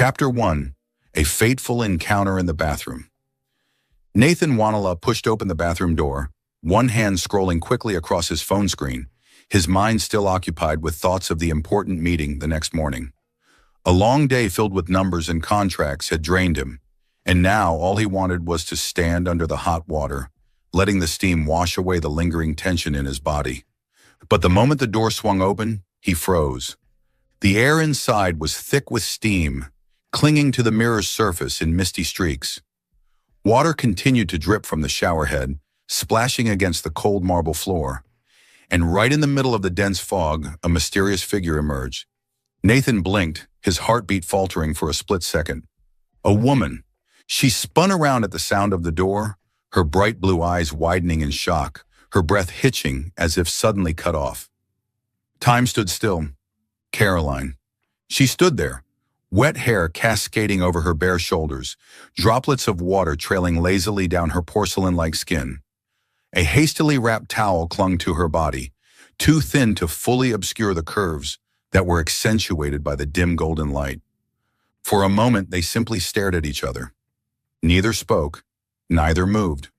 Chapter 1. A Fateful Encounter in the Bathroom. Nathan Wanala pushed open the bathroom door, one hand scrolling quickly across his phone screen, his mind still occupied with thoughts of the important meeting the next morning. A long day filled with numbers and contracts had drained him, and now all he wanted was to stand under the hot water, letting the steam wash away the lingering tension in his body. But the moment the door swung open, he froze. The air inside was thick with steam, clinging to the mirror's surface in misty streaks. Water continued to drip from the shower head, splashing against the cold marble floor. And right in the middle of the dense fog, a mysterious figure emerged. Nathan blinked, his heartbeat faltering for a split second. A woman. She spun around at the sound of the door, her bright blue eyes widening in shock, her breath hitching as if suddenly cut off. Time stood still. Caroline. She stood there, wet hair cascading over her bare shoulders, droplets of water trailing lazily down her porcelain-like skin. A hastily wrapped towel clung to her body, too thin to fully obscure the curves that were accentuated by the dim golden light. For a moment, they simply stared at each other. Neither spoke, neither moved.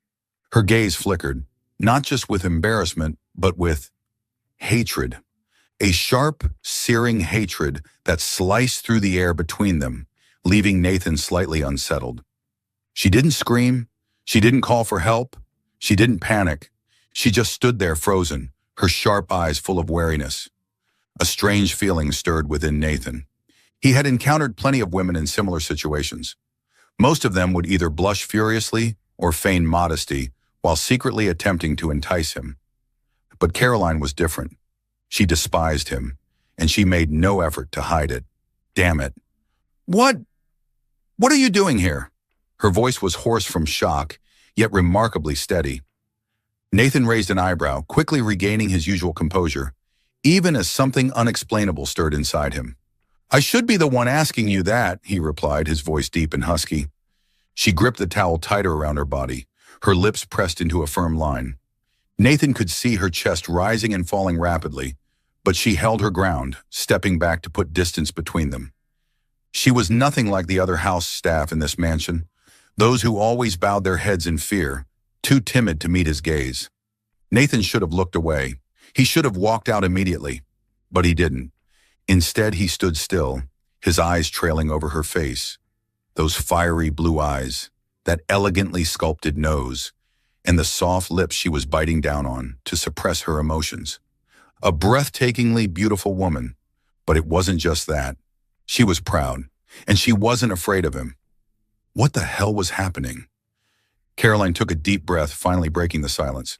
Her gaze flickered, not just with embarrassment, but with hatred. A sharp, searing hatred that sliced through the air between them, leaving Nathan slightly unsettled. She didn't scream. She didn't call for help. She didn't panic. She just stood there frozen, her sharp eyes full of wariness. A strange feeling stirred within Nathan. He had encountered plenty of women in similar situations. Most of them would either blush furiously or feign modesty while secretly attempting to entice him. But Caroline was different. She despised him, and she made no effort to hide it. Damn it. What are you doing here? Her voice was hoarse from shock, yet remarkably steady. Nathan raised an eyebrow, quickly regaining his usual composure, even as something unexplainable stirred inside him. I should be the one asking you that, he replied, his voice deep and husky. She gripped the towel tighter around her body, her lips pressed into a firm line. Nathan could see her chest rising and falling rapidly, but she held her ground, stepping back to put distance between them. She was nothing like the other house staff in this mansion, those who always bowed their heads in fear, too timid to meet his gaze. Nathan should have looked away. He should have walked out immediately, but he didn't. Instead, he stood still, his eyes trailing over her face. Those fiery blue eyes, that elegantly sculpted nose, and the soft lips she was biting down on to suppress her emotions. A breathtakingly beautiful woman, but it wasn't just that. She was proud, and she wasn't afraid of him. What the hell was happening? Caroline took a deep breath, finally breaking the silence.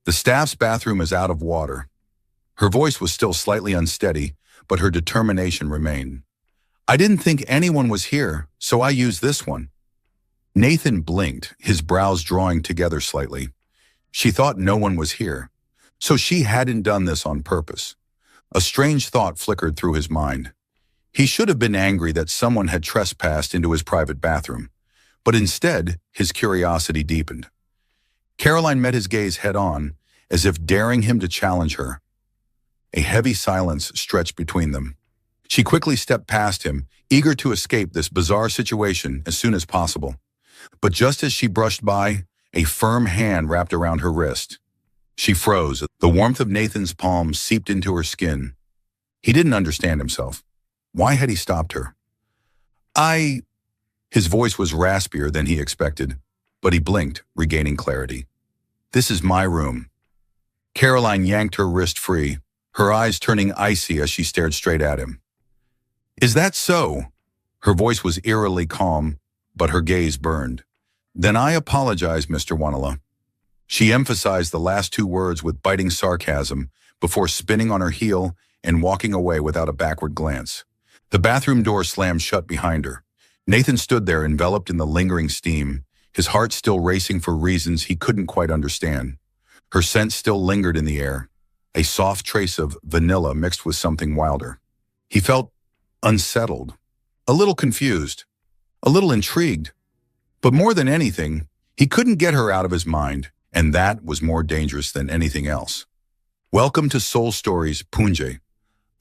The staff's bathroom is out of water. Her voice was still slightly unsteady, but her determination remained. I didn't think anyone was here, so I used this one. Nathan blinked, his brows drawing together slightly. She thought no one was here, so she hadn't done this on purpose. A strange thought flickered through his mind. He should have been angry that someone had trespassed into his private bathroom, but instead, his curiosity deepened. Caroline met his gaze head-on, as if daring him to challenge her. A heavy silence stretched between them. She quickly stepped past him, eager to escape this bizarre situation as soon as possible. But just as she brushed by, a firm hand wrapped around her wrist. She froze. The warmth of Nathan's palm seeped into her skin. He didn't understand himself. Why had he stopped her? His voice was raspier than he expected, but he blinked, regaining clarity. This is my room. Caroline yanked her wrist free, her eyes turning icy as she stared straight at him. Is that so? Her voice was eerily calm, but her gaze burned. Then I apologize, Mr. Wanala. She emphasized the last two words with biting sarcasm before spinning on her heel and walking away without a backward glance. The bathroom door slammed shut behind her. Nathan stood there enveloped in the lingering steam, his heart still racing for reasons he couldn't quite understand. Her scent still lingered in the air, a soft trace of vanilla mixed with something wilder. He felt unsettled, a little confused, a little intrigued. But more than anything, he couldn't get her out of his mind, and that was more dangerous than anything else. Welcome to Soul Stories, Punjay.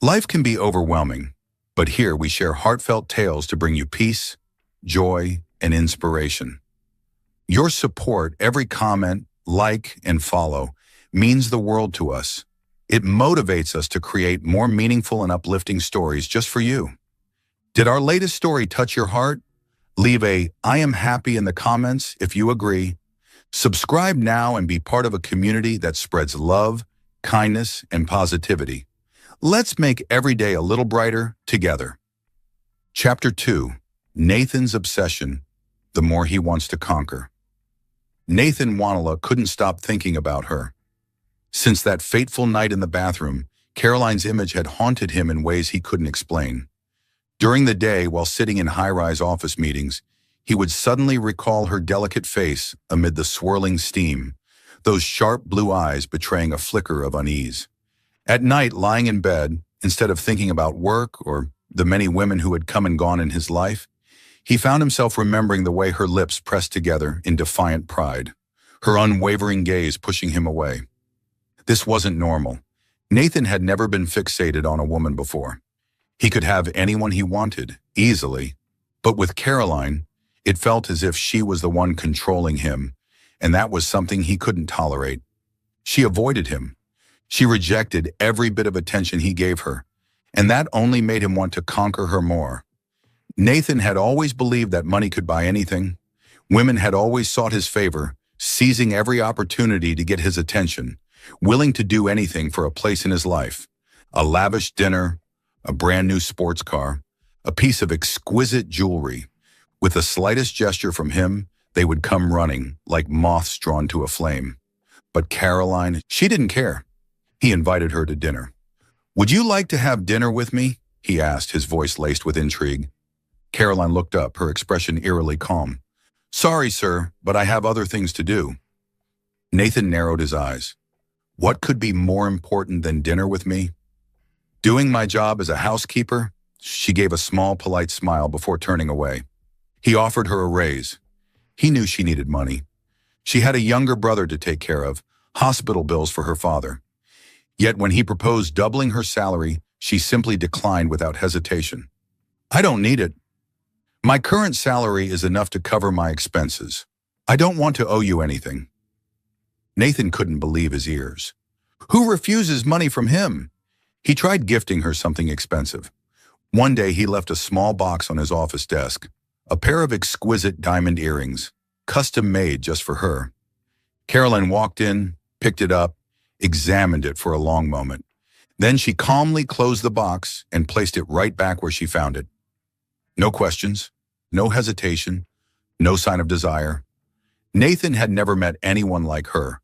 Life can be overwhelming, But here we share heartfelt tales to bring you peace, joy, and inspiration. Your support, every comment, like, and follow, means the world to us. It motivates us to create more meaningful and uplifting stories just for you. Did our latest story touch your heart? Leave a "I am happy" in the comments if you agree. Subscribe now and be part of a community that spreads love, kindness, and positivity. Let's make every day a little brighter together. Chapter 2. Nathan's Obsession, the More He Wants to Conquer. Nathan Wanala couldn't stop thinking about her. Since that fateful night in the bathroom, Caroline's image had haunted him in ways he couldn't explain. During the day, while sitting in high-rise office meetings, he would suddenly recall her delicate face amid the swirling steam, those sharp blue eyes betraying a flicker of unease. At night, lying in bed, instead of thinking about work or the many women who had come and gone in his life, he found himself remembering the way her lips pressed together in defiant pride, her unwavering gaze pushing him away. This wasn't normal. Nathan had never been fixated on a woman before. He could have anyone he wanted, easily, but with Caroline, it felt as if she was the one controlling him, and that was something he couldn't tolerate. She avoided him. She rejected every bit of attention he gave her, and that only made him want to conquer her more. Nathan had always believed that money could buy anything. Women had always sought his favor, seizing every opportunity to get his attention, willing to do anything for a place in his life. A lavish dinner, a brand new sports car, a piece of exquisite jewelry. With the slightest gesture from him, they would come running, like moths drawn to a flame. But Caroline, she didn't care. He invited her to dinner. "Would you like to have dinner with me?" he asked, his voice laced with intrigue. Caroline looked up, her expression eerily calm. "Sorry, sir, but I have other things to do." Nathan narrowed his eyes. What could be more important than dinner with me? Doing my job as a housekeeper? She gave a small, polite smile before turning away. He offered her a raise. He knew she needed money. She had a younger brother to take care of, hospital bills for her father. Yet when he proposed doubling her salary, she simply declined without hesitation. "I don't need it. My current salary is enough to cover my expenses. I don't want to owe you anything." Nathan couldn't believe his ears. Who refuses money from him? He tried gifting her something expensive. One day he left a small box on his office desk, a pair of exquisite diamond earrings, custom made just for her. Caroline walked in, picked it up, examined it for a long moment. Then she calmly closed the box and placed it right back where she found it. No questions, no hesitation, no sign of desire. Nathan had never met anyone like her.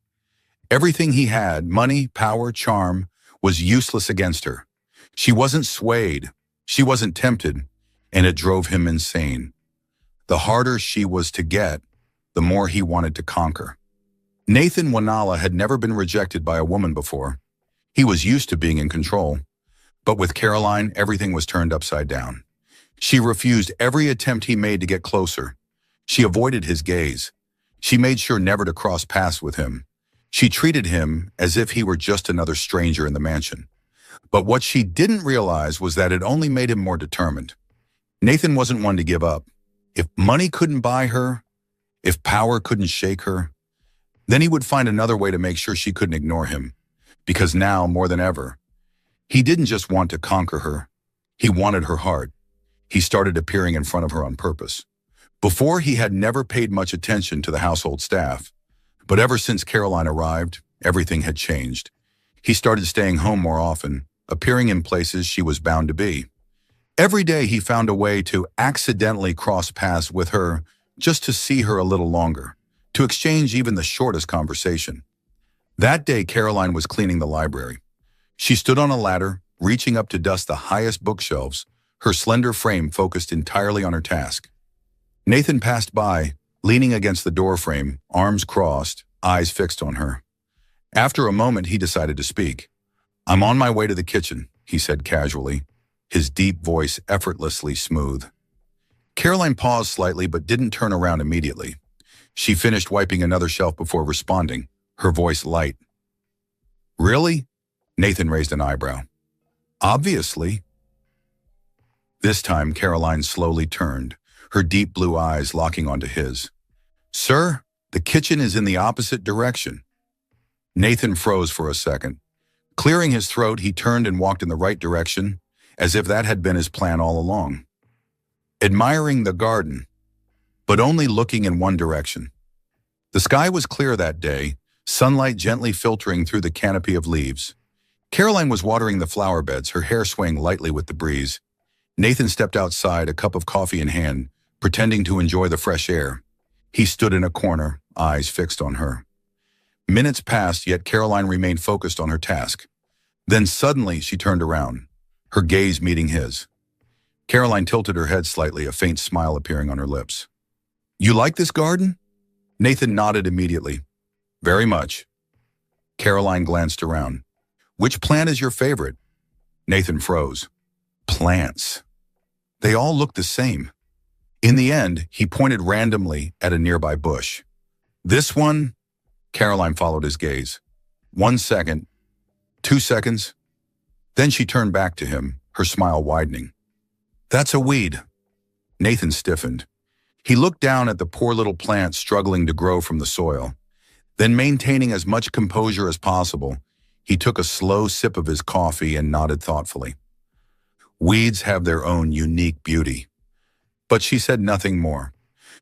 Everything he had, money, power, charm, was useless against her. She wasn't swayed, she wasn't tempted, and it drove him insane. The harder she was to get, the more he wanted to conquer. Nathan Wanala had never been rejected by a woman before. He was used to being in control. But with Caroline, everything was turned upside down. She refused every attempt he made to get closer. She avoided his gaze. She made sure never to cross paths with him. She treated him as if he were just another stranger in the mansion. But what she didn't realize was that it only made him more determined. Nathan wasn't one to give up. If money couldn't buy her, if power couldn't shake her, then he would find another way to make sure she couldn't ignore him. Because now, more than ever, he didn't just want to conquer her. He wanted her heart. He started appearing in front of her on purpose. Before, he had never paid much attention to the household staff. But ever since Caroline arrived, everything had changed. He started staying home more often, appearing in places she was bound to be. Every day he found a way to accidentally cross paths with her, just to see her a little longer, to exchange even the shortest conversation. That day, Caroline was cleaning the library. She stood on a ladder, reaching up to dust the highest bookshelves, her slender frame focused entirely on her task. Nathan passed by, leaning against the doorframe, arms crossed, eyes fixed on her. After a moment, he decided to speak. "I'm on my way to the kitchen," he said casually, his deep voice effortlessly smooth. Caroline paused slightly but didn't turn around immediately. She finished wiping another shelf before responding, her voice light. "Really?" Nathan raised an eyebrow. "Obviously." This time, Caroline slowly turned, her deep blue eyes locking onto his. "Sir, the kitchen is in the opposite direction." Nathan froze for a second. Clearing his throat, he turned and walked in the right direction, as if that had been his plan all along. Admiring the garden, but only looking in one direction. The sky was clear that day, sunlight gently filtering through the canopy of leaves. Caroline was watering the flower beds, her hair swaying lightly with the breeze. Nathan stepped outside, a cup of coffee in hand, pretending to enjoy the fresh air. He stood in a corner, eyes fixed on her. Minutes passed, yet Caroline remained focused on her task. Then suddenly she turned around, her gaze meeting his. Caroline tilted her head slightly, a faint smile appearing on her lips. "You like this garden?" Nathan nodded immediately. "Very much." Caroline glanced around. "Which plant is your favorite?" Nathan froze. Plants. They all looked the same. In the end, he pointed randomly at a nearby bush. "This one?" Caroline followed his gaze. 1 second. 2 seconds. Then she turned back to him, her smile widening. "That's a weed." Nathan stiffened. He looked down at the poor little plant struggling to grow from the soil. Then, maintaining as much composure as possible, he took a slow sip of his coffee and nodded thoughtfully. Weeds have their own unique beauty. But she said nothing more.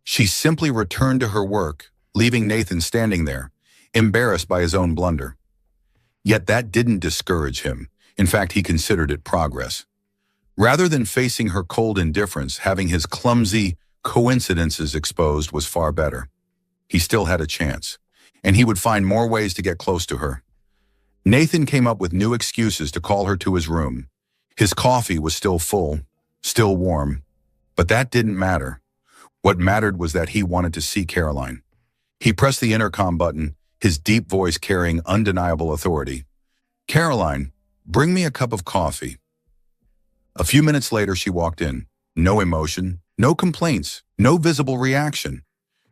She simply returned to her work, leaving Nathan standing there, embarrassed by his own blunder. Yet that didn't discourage him. In fact, he considered it progress. Rather than facing her cold indifference, having his clumsy coincidences exposed was far better. He still had a chance, and he would find more ways to get close to her. Nathan came up with new excuses to call her to his room. His coffee was still full, still warm, but that didn't matter. What mattered was that he wanted to see Caroline. He pressed the intercom button, his deep voice carrying undeniable authority. "Caroline, bring me a cup of coffee." A few minutes later, she walked in. No emotion, no complaints, no visible reaction.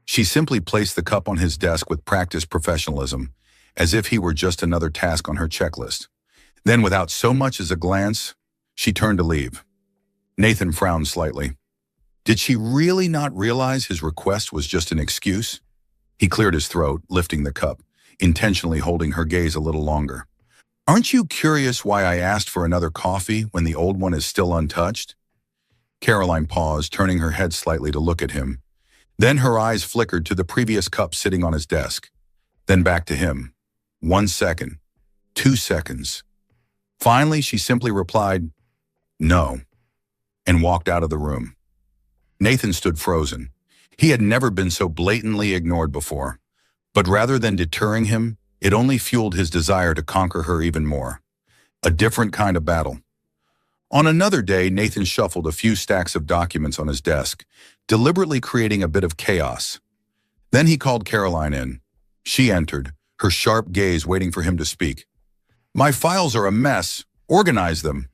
She simply placed the cup on his desk with practiced professionalism, as if he were just another task on her checklist. Then, without so much as a glance, she turned to leave. Nathan frowned slightly. Did she really not realize his request was just an excuse? He cleared his throat, lifting the cup, intentionally holding her gaze a little longer. "Aren't you curious why I asked for another coffee when the old one is still untouched?" Caroline paused, turning her head slightly to look at him. Then her eyes flickered to the previous cup sitting on his desk. Then back to him. 1 second. 2 seconds. Finally, she simply replied, "No," and walked out of the room. Nathan stood frozen. He had never been so blatantly ignored before. But rather than deterring him, it only fueled his desire to conquer her even more. A different kind of battle. On another day, Nathan shuffled a few stacks of documents on his desk, deliberately creating a bit of chaos. Then he called Caroline in. She entered, her sharp gaze waiting for him to speak. "My files are a mess. Organize them."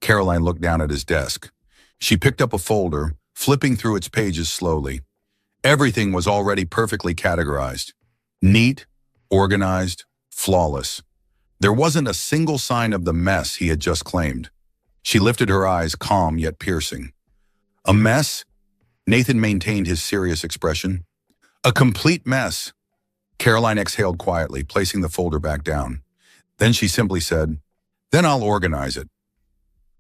Caroline looked down at his desk. She picked up a folder, flipping through its pages slowly. Everything was already perfectly categorized. Neat, organized, flawless. There wasn't a single sign of the mess he had just claimed. She lifted her eyes, calm yet piercing. "A mess?" Nathan maintained his serious expression. "A complete mess." Caroline exhaled quietly, placing the folder back down. Then she simply said, "Then I'll organize it."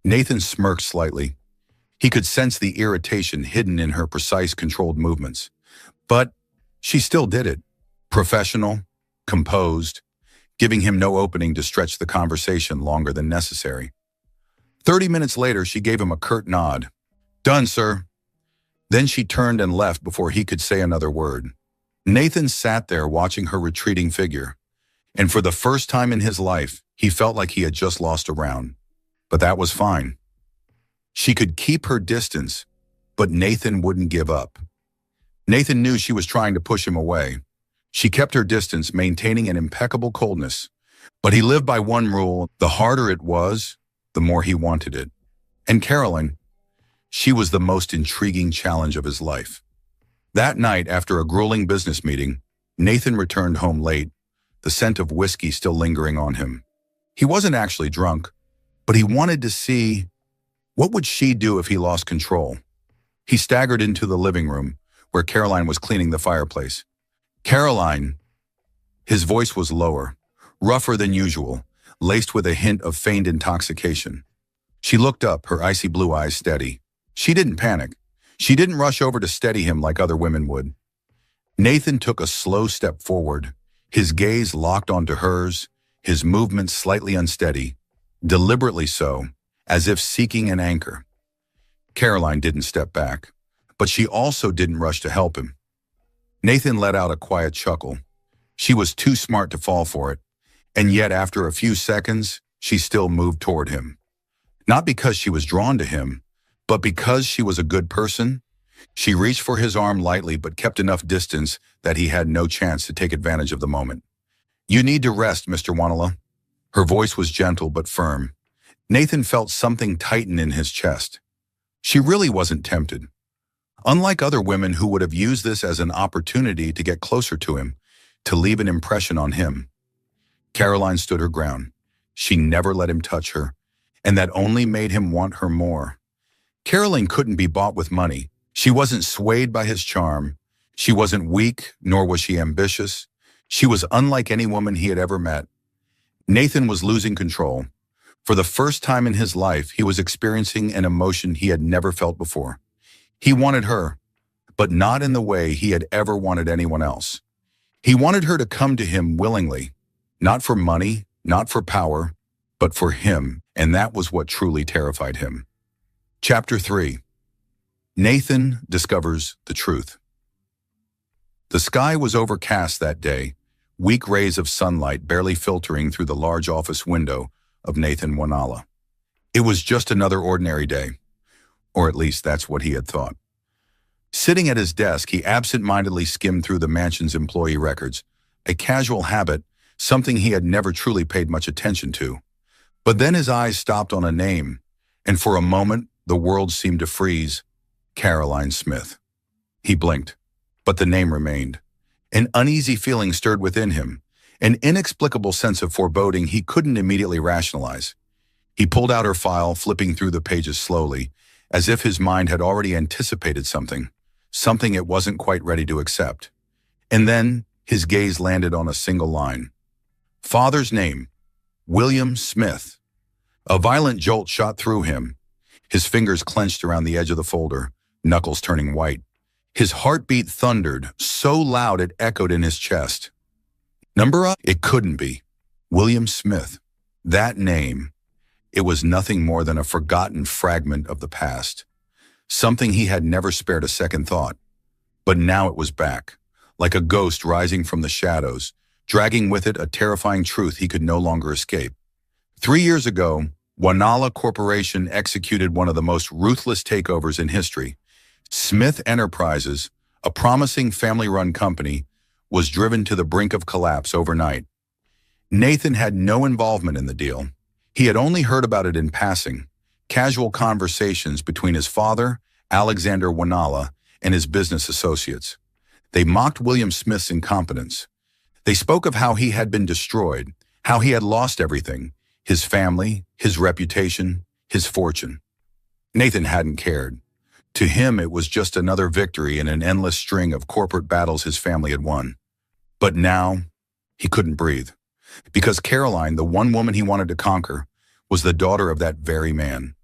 Nathan smirked slightly. He could sense the irritation hidden in her precise, controlled movements. But she still did it. Professional, composed, giving him no opening to stretch the conversation longer than necessary. 30 minutes later, she gave him a curt nod. "Done, sir." Then she turned and left before he could say another word. Nathan sat there watching her retreating figure. And for the first time in his life, he felt like he had just lost a round. But that was fine. She could keep her distance, but Nathan wouldn't give up. Nathan knew she was trying to push him away. She kept her distance, maintaining an impeccable coldness. But he lived by one rule: the harder it was, the more he wanted it. And Caroline, she was the most intriguing challenge of his life. That night, after a grueling business meeting, Nathan returned home late, the scent of whiskey still lingering on him. He wasn't actually drunk, but he wanted to see, What would she do if he lost control? He staggered into the living room, where Caroline was cleaning the fireplace. "Caroline!" His voice was lower, rougher than usual, laced with a hint of feigned intoxication. She looked up, her icy blue eyes steady. She didn't panic. She didn't rush over to steady him like other women would. Nathan took a slow step forward, his gaze locked onto hers, his movements slightly unsteady, deliberately so, as if seeking an anchor. Caroline didn't step back, but she also didn't rush to help him. Nathan let out a quiet chuckle. She was too smart to fall for it, and yet after a few seconds, she still moved toward him. Not because she was drawn to him, but because she was a good person. She reached for his arm lightly but kept enough distance that he had no chance to take advantage of the moment. "You need to rest, Mr. Wanala." Her voice was gentle but firm. Nathan felt something tighten in his chest. She really wasn't tempted. Unlike other women who would have used this as an opportunity to get closer to him, to leave an impression on him. Caroline stood her ground. She never let him touch her, and that only made him want her more. Caroline couldn't be bought with money. She wasn't swayed by his charm. She wasn't weak, nor was she ambitious. She was unlike any woman he had ever met. Nathan was losing control. For the first time in his life, he was experiencing an emotion he had never felt before. He wanted her, but not in the way he had ever wanted anyone else. He wanted her to come to him willingly, not for money, not for power, but for him, and that was what truly terrified him. Chapter 3. Nathan discovers the truth. The sky was overcast that day, weak rays of sunlight barely filtering through the large office window of Nathan Wanala. It was just another ordinary day, or at least that's what he had thought. Sitting at his desk, he absent-mindedly skimmed through the mansion's employee records, a casual habit, something he had never truly paid much attention to. But then his eyes stopped on a name, and for a moment, the world seemed to freeze. Caroline Smith. He blinked, but the name remained. An uneasy feeling stirred within him, an inexplicable sense of foreboding he couldn't immediately rationalize. He pulled out her file, flipping through the pages slowly, as if his mind had already anticipated something it wasn't quite ready to accept. And then his gaze landed on a single line. Father's name, William Smith. A violent jolt shot through him. His fingers clenched around the edge of the folder, knuckles turning white. His heartbeat thundered, so loud it echoed in his chest. It couldn't be. William Smith. That name. It was nothing more than a forgotten fragment of the past. Something he had never spared a second thought. But now it was back, like a ghost rising from the shadows, dragging with it a terrifying truth he could no longer escape. 3 years ago, Wanala Corporation executed one of the most ruthless takeovers in history. Smith Enterprises, a promising family-run company, was driven to the brink of collapse overnight. Nathan had no involvement in the deal. He had only heard about it in passing, casual conversations between his father, Alexander Wanala, and his business associates. They mocked William Smith's incompetence. They spoke of how he had been destroyed, how he had lost everything, his family, his reputation, his fortune. Nathan hadn't cared. To him, it was just another victory in an endless string of corporate battles his family had won. But now, he couldn't breathe. Because Caroline, the one woman he wanted to conquer, was the daughter of that very man.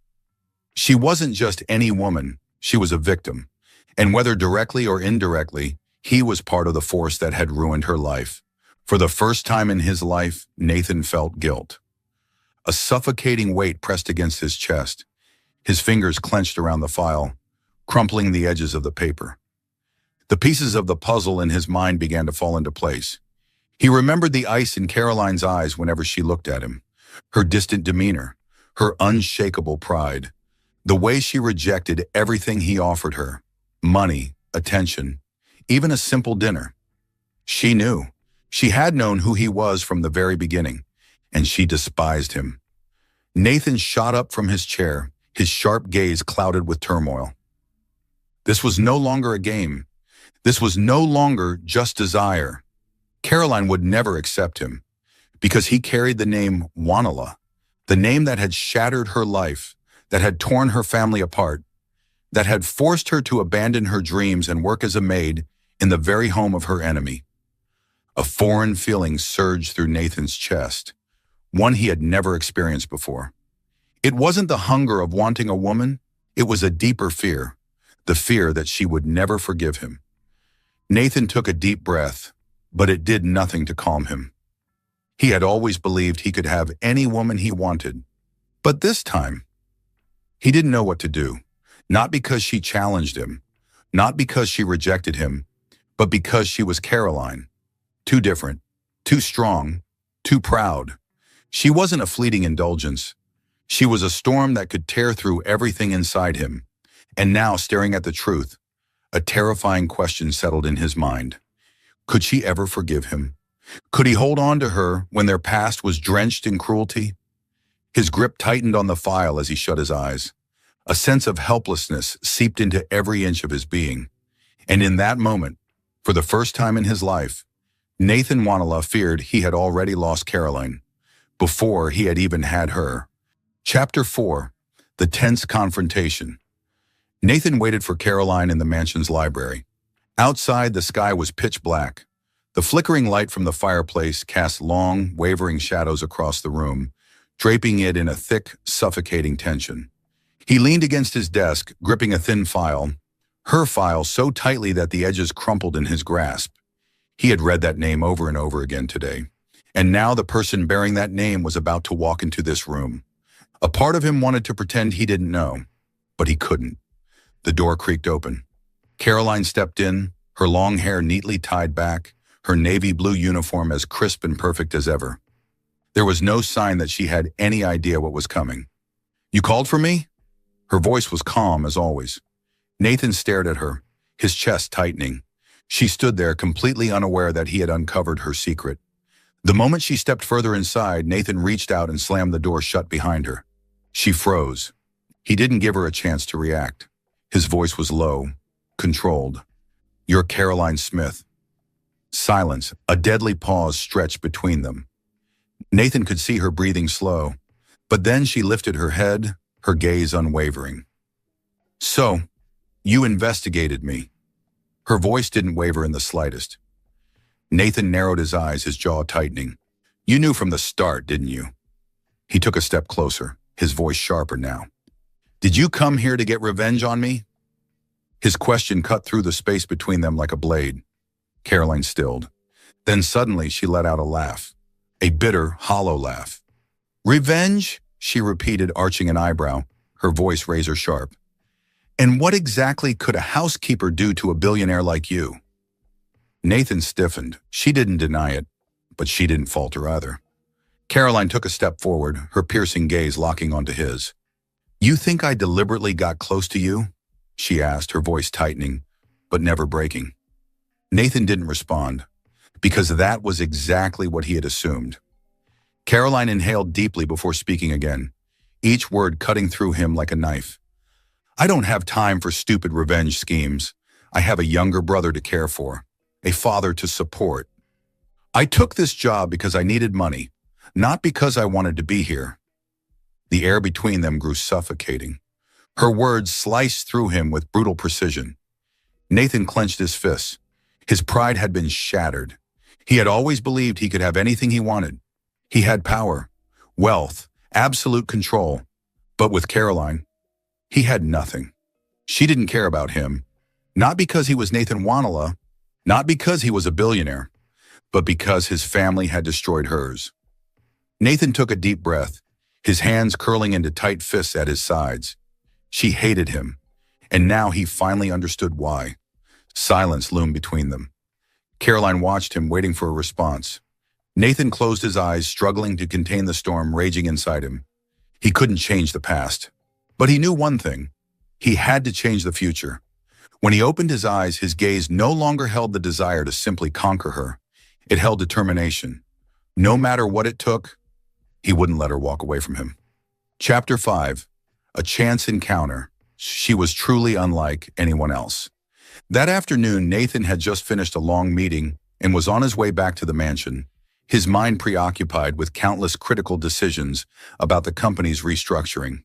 She wasn't just any woman, she was a victim. And whether directly or indirectly, he was part of the force that had ruined her life. For the first time in his life, Nathan felt guilt. A suffocating weight pressed against his chest. His fingers clenched around the file, crumpling the edges of the paper. The pieces of the puzzle in his mind began to fall into place. He remembered the ice in Caroline's eyes whenever she looked at him, her distant demeanor, her unshakable pride, the way she rejected everything he offered her, money, attention, even a simple dinner. She knew. She had known who he was from the very beginning, and she despised him. Nathan shot up from his chair, his sharp gaze clouded with turmoil. This was no longer a game. This was no longer just desire. Caroline would never accept him, because he carried the name Wanala, the name that had shattered her life, that had torn her family apart, that had forced her to abandon her dreams and work as a maid in the very home of her enemy. A foreign feeling surged through Nathan's chest, one he had never experienced before. It wasn't the hunger of wanting a woman, it was a deeper fear, the fear that she would never forgive him. Nathan took a deep breath, but it did nothing to calm him. He had always believed he could have any woman he wanted, but this time, he didn't know what to do, not because she challenged him, not because she rejected him, but because she was Caroline. Too different, too strong, too proud. She wasn't a fleeting indulgence. She was a storm that could tear through everything inside him. And now, staring at the truth, a terrifying question settled in his mind. Could she ever forgive him? Could he hold on to her when their past was drenched in cruelty? His grip tightened on the file as he shut his eyes. A sense of helplessness seeped into every inch of his being. And in that moment, for the first time in his life, Nathan Wanala feared he had already lost Caroline, before he had even had her. Chapter 4. The Tense Confrontation. Nathan waited for Caroline in the mansion's library. Outside, the sky was pitch black. The flickering light from the fireplace cast long, wavering shadows across the room, draping it in a thick, suffocating tension. He leaned against his desk, gripping a thin file, her file so tightly that the edges crumpled in his grasp. He had read that name over and over again today, and now the person bearing that name was about to walk into this room. A part of him wanted to pretend he didn't know, but he couldn't. The door creaked open. Caroline stepped in, her long hair neatly tied back, her navy blue uniform as crisp and perfect as ever. There was no sign that she had any idea what was coming. "You called for me?" Her voice was calm as always. Nathan stared at her, his chest tightening. She stood there completely unaware that he had uncovered her secret. The moment she stepped further inside, Nathan reached out and slammed the door shut behind her. She froze. He didn't give her a chance to react. His voice was low, controlled. "You're Caroline Smith." Silence, a deadly pause stretched between them. Nathan could see her breathing slow, but then she lifted her head, her gaze unwavering. "So, you investigated me." Her voice didn't waver in the slightest. Nathan narrowed his eyes, his jaw tightening. "You knew from the start, didn't you?" He took a step closer, his voice sharper now. "Did you come here to get revenge on me?" His question cut through the space between them like a blade. Caroline stilled. Then suddenly she let out a laugh, a bitter, hollow laugh. "Revenge?" she repeated, arching an eyebrow, her voice razor sharp. "And what exactly could a housekeeper do to a billionaire like you?" Nathan stiffened. She didn't deny it, but she didn't falter either. Caroline took a step forward, her piercing gaze locking onto his. "You think I deliberately got close to you?" she asked, her voice tightening, but never breaking. Nathan didn't respond, because that was exactly what he had assumed. Caroline inhaled deeply before speaking again, each word cutting through him like a knife. "I don't have time for stupid revenge schemes. I have a younger brother to care for, a father to support. I took this job because I needed money, not because I wanted to be here." The air between them grew suffocating. Her words sliced through him with brutal precision. Nathan clenched his fists. His pride had been shattered. He had always believed he could have anything he wanted. He had power, wealth, absolute control. But with Caroline, he had nothing. She didn't care about him, not because he was Nathan Wanala, not because he was a billionaire, but because his family had destroyed hers. Nathan took a deep breath, his hands curling into tight fists at his sides. She hated him, and now he finally understood why. Silence loomed between them. Caroline watched him, waiting for a response. Nathan closed his eyes, struggling to contain the storm raging inside him. He couldn't change the past, but he knew one thing. He had to change the future. When he opened his eyes, his gaze no longer held the desire to simply conquer her. It held determination. No matter what it took, he wouldn't let her walk away from him. Chapter 5. A Chance Encounter. She was truly unlike anyone else. That afternoon, Nathan had just finished a long meeting and was on his way back to the mansion, his mind preoccupied with countless critical decisions about the company's restructuring.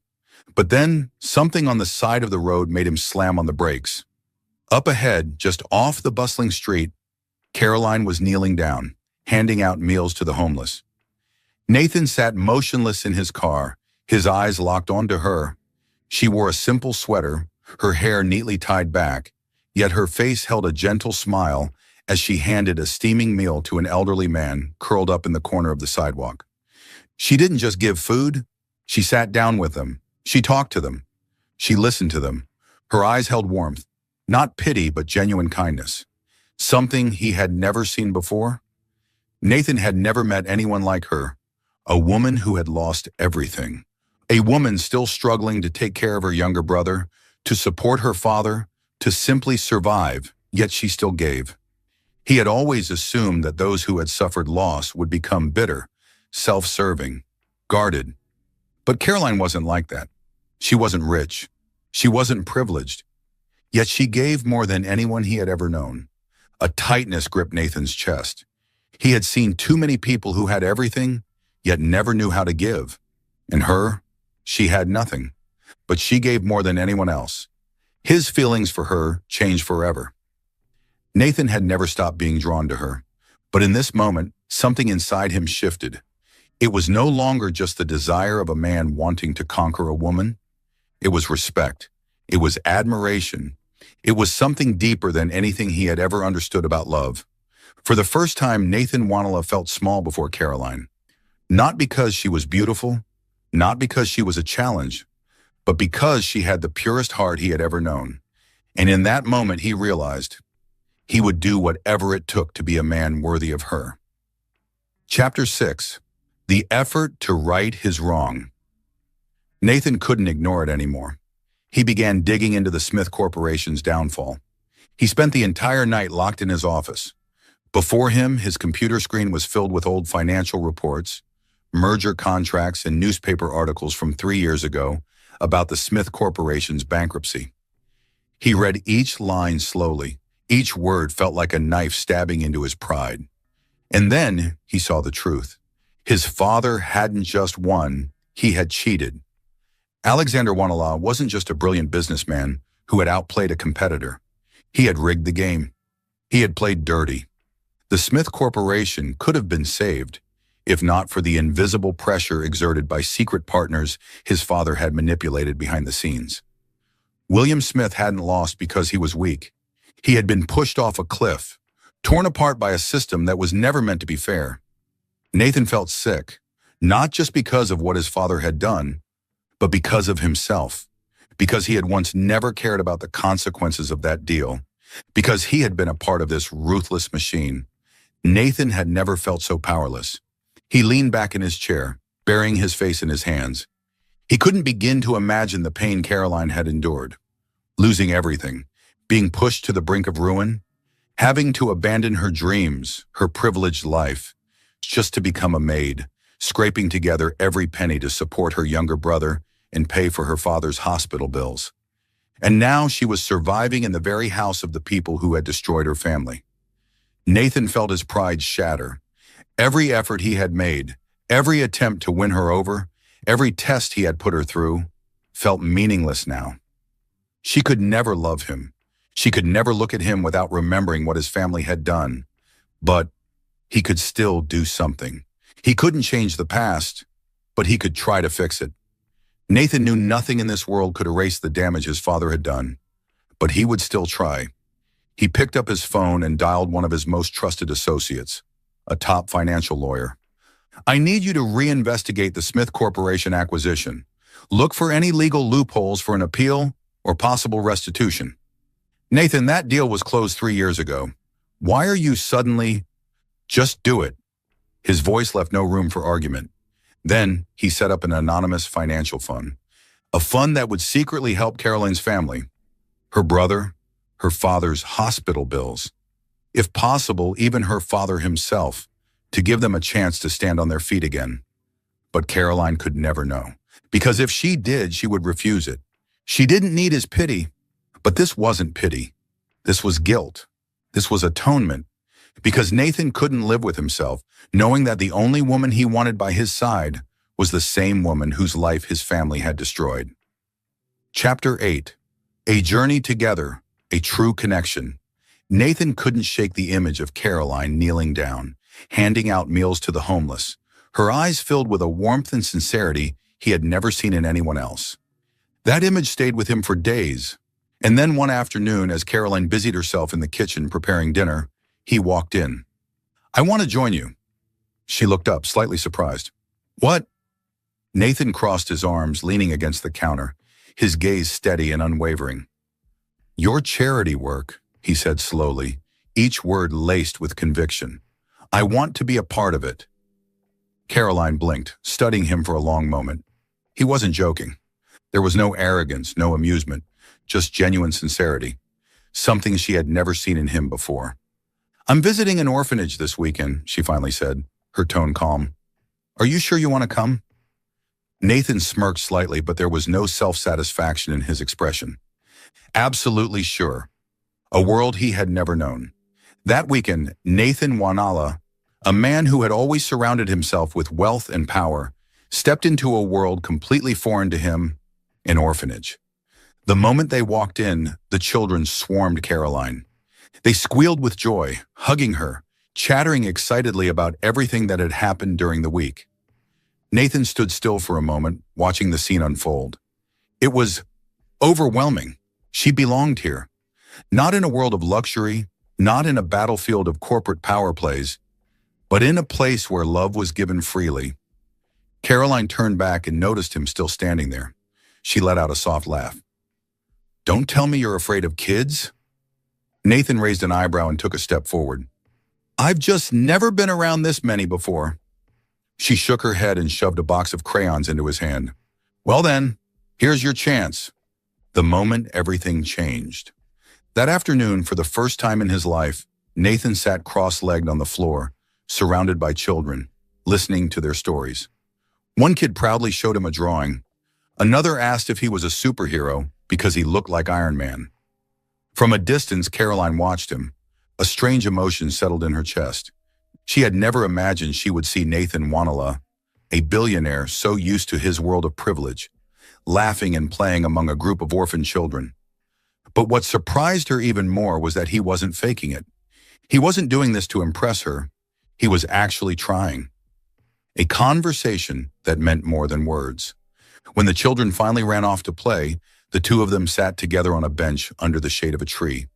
But then, something on the side of the road made him slam on the brakes. Up ahead, just off the bustling street, Caroline was kneeling down, handing out meals to the homeless. Nathan sat motionless in his car, his eyes locked onto her. She wore a simple sweater, her hair neatly tied back, yet her face held a gentle smile as she handed a steaming meal to an elderly man curled up in the corner of the sidewalk. She didn't just give food, she sat down with them. She talked to them. She listened to them. Her eyes held warmth, not pity but genuine kindness. Something he had never seen before. Nathan had never met anyone like her, a woman who had lost everything. A woman still struggling to take care of her younger brother, to support her father, to simply survive, yet she still gave. He had always assumed that those who had suffered loss would become bitter, self-serving, guarded. But Caroline wasn't like that. She wasn't rich. She wasn't privileged. Yet she gave more than anyone he had ever known. A tightness gripped Nathan's chest. He had seen too many people who had everything, yet never knew how to give. And her, she had nothing. But she gave more than anyone else. His feelings for her changed forever. Nathan had never stopped being drawn to her. But in this moment, something inside him shifted. It was no longer just the desire of a man wanting to conquer a woman. It was respect. It was admiration. It was something deeper than anything he had ever understood about love. For the first time, Nathan Wanala felt small before Caroline. Not because she was beautiful, not because she was a challenge, but because she had the purest heart he had ever known. And in that moment, he realized he would do whatever it took to be a man worthy of her. Chapter 6. The effort to right his wrong. Nathan couldn't ignore it anymore. He began digging into the Smith Corporation's downfall. He spent the entire night locked in his office. Before him, his computer screen was filled with old financial reports, merger contracts, and newspaper articles from 3 years ago about the Smith Corporation's bankruptcy. He read each line slowly. Each word felt like a knife stabbing into his pride. And then he saw the truth. His father hadn't just won, he had cheated. Alexander Wanala wasn't just a brilliant businessman who had outplayed a competitor. He had rigged the game. He had played dirty. The Smith Corporation could have been saved, if not for the invisible pressure exerted by secret partners his father had manipulated behind the scenes. William Smith hadn't lost because he was weak. He had been pushed off a cliff, torn apart by a system that was never meant to be fair. Nathan felt sick, not just because of what his father had done, but because of himself, because he had once never cared about the consequences of that deal, because he had been a part of this ruthless machine. Nathan had never felt so powerless. He leaned back in his chair, burying his face in his hands. He couldn't begin to imagine the pain Caroline had endured. Losing everything, being pushed to the brink of ruin, having to abandon her dreams, her privileged life, just to become a maid, scraping together every penny to support her younger brother and pay for her father's hospital bills. And now she was surviving in the very house of the people who had destroyed her family. Nathan felt his pride shatter. Every effort he had made, every attempt to win her over, every test he had put her through, felt meaningless now. She could never love him. She could never look at him without remembering what his family had done. But he could still do something. He couldn't change the past, but he could try to fix it. Nathan knew nothing in this world could erase the damage his father had done, but he would still try. He picked up his phone and dialed one of his most trusted associates, a top financial lawyer. "I need you to reinvestigate the Smith Corporation acquisition. Look for any legal loopholes for an appeal or possible restitution." "Nathan, that deal was closed 3 years ago. Why are you suddenly—" "Just do it." His voice left no room for argument. Then he set up an anonymous financial fund, a fund that would secretly help Caroline's family, her brother, her father's hospital bills, if possible, even her father himself, to give them a chance to stand on their feet again. But Caroline could never know, because if she did, she would refuse it. She didn't need his pity, but this wasn't pity. This was guilt. This was atonement. Because Nathan couldn't live with himself, knowing that the only woman he wanted by his side was the same woman whose life his family had destroyed. Chapter 8. A Journey Together, a True Connection. Nathan couldn't shake the image of Caroline kneeling down, handing out meals to the homeless, her eyes filled with a warmth and sincerity he had never seen in anyone else. That image stayed with him for days, and then one afternoon, as Caroline busied herself in the kitchen preparing dinner, he walked in. "I want to join you." She looked up, slightly surprised. "What?" Nathan crossed his arms, leaning against the counter, his gaze steady and unwavering. "Your charity work," he said slowly, each word laced with conviction. "I want to be a part of it." Caroline blinked, studying him for a long moment. He wasn't joking. There was no arrogance, no amusement, just genuine sincerity, something she had never seen in him before. "I'm visiting an orphanage this weekend," she finally said, her tone calm. "Are you sure you want to come?" Nathan smirked slightly, but there was no self-satisfaction in his expression. Absolutely sure. A world he had never known. That weekend, Nathan Wanala, a man who had always surrounded himself with wealth and power, stepped into a world completely foreign to him, an orphanage. The moment they walked in, the children swarmed Caroline. They squealed with joy, hugging her, chattering excitedly about everything that had happened during the week. Nathan stood still for a moment, watching the scene unfold. It was overwhelming. She belonged here. Not in a world of luxury, not in a battlefield of corporate power plays, but in a place where love was given freely. Caroline turned back and noticed him still standing there. She let out a soft laugh. "Don't tell me you're afraid of kids?" Nathan raised an eyebrow and took a step forward. "I've just never been around this many before." She shook her head and shoved a box of crayons into his hand. "Well then, here's your chance." The moment everything changed. That afternoon, for the first time in his life, Nathan sat cross-legged on the floor, surrounded by children, listening to their stories. One kid proudly showed him a drawing. Another asked if he was a superhero because he looked like Iron Man. From a distance, Caroline watched him. A strange emotion settled in her chest. She had never imagined she would see Nathan Wanala, a billionaire so used to his world of privilege, laughing and playing among a group of orphan children. But what surprised her even more was that he wasn't faking it. He wasn't doing this to impress her. He was actually trying. A conversation that meant more than words. When the children finally ran off to play, the two of them sat together on a bench under the shade of a tree.